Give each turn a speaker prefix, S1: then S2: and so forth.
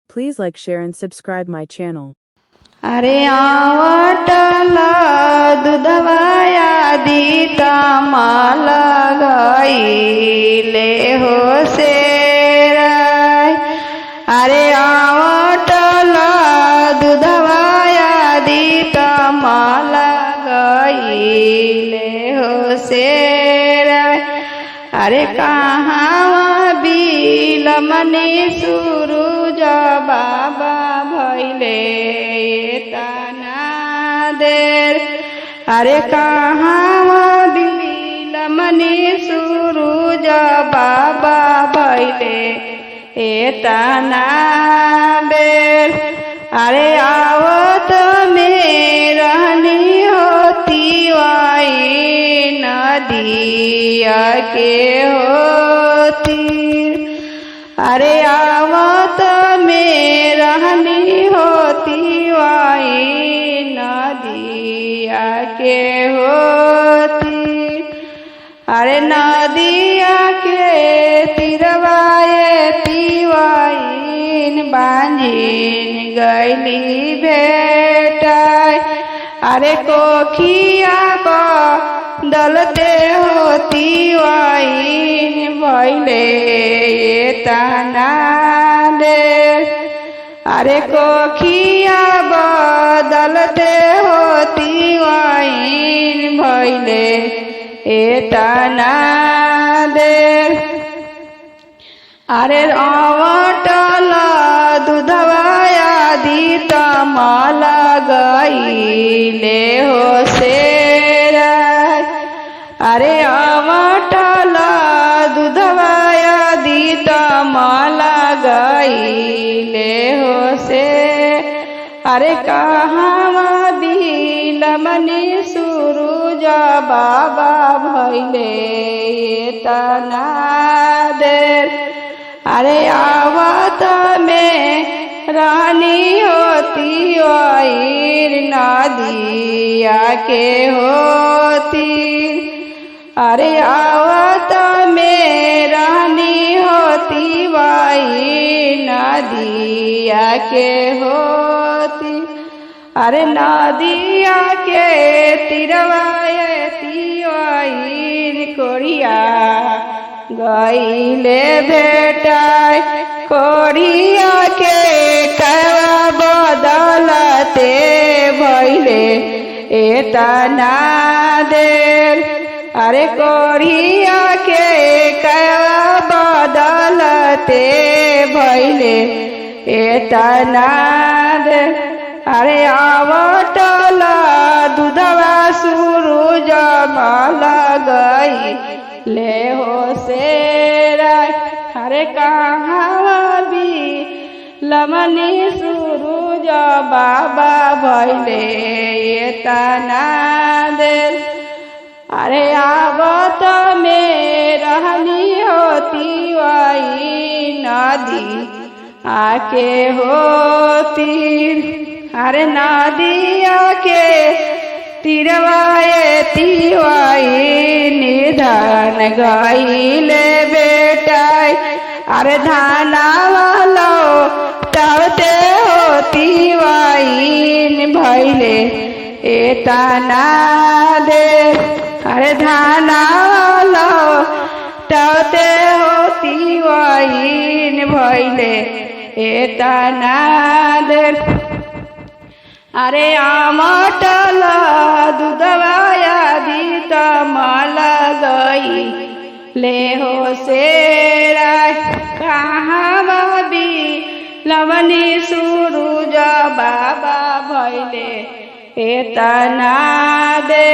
S1: Please like, share and subscribe my channel.
S2: अरे आवटला दुधवाया दीता माला गाईले हो शेराय। अरे आवटला दुधवाया दीता माला गाईले हो शेराय। अरे कहाँ बिलमनी सूरज बाबा भैले तना देर। अरे कहाँ बिलमनी सूरज बाबा भैले तना बेर। अरे आवत में रहनी होती वाई नदिया के होती। अरे आवत में रहनी होती वाई नदिया के होती। अरे नदिया के तिरवाए तिवाइन बांझिन गैली भेटाय। अरे कोखिया दलते होती वाइन भैले तना देर। अरे कोखिया बदलते होती वाइन भैले तना देर। अरे आवटला दुधवाया दीता माला गाईले हो शेराय। अरे आवटला दुधवाया दीता माला गाईले हो से। अरे कहाँ बिलमनी सूरज बाबा भैले तना देर। अरे आवत में रानी होती वाईर नदिया के होती। अरे आवत में रानी होती वाई नदिया के होती। अरे नदिया के तिरवाए तिवाईर कोरिया गईले भेटाय। कोरिया के कवा बदलते भैले तना देर। अरे कोरिया के कवा बदलते भैले तना देर। अरे आवटला दुधवा सूरज माला गईले हो शेराय। अरे कहाँ बिलमनी सूरज बाबा भैले तना देर। अरे आवत में रहनी होती वाई नदी आके होती। अरे नदिया के तिरवाए तिवाई निधान गाईले बेटाय। अरे धाना वालो तवते होती वाईन भैले तना देर। अरे धाना वालो तवते होती वाईन भैले तना देर। अरे आमटला दुधवाया दीता माला गईले हो शेराय। कहाँ बिलमनी सूरज बाबा भैले तना देर।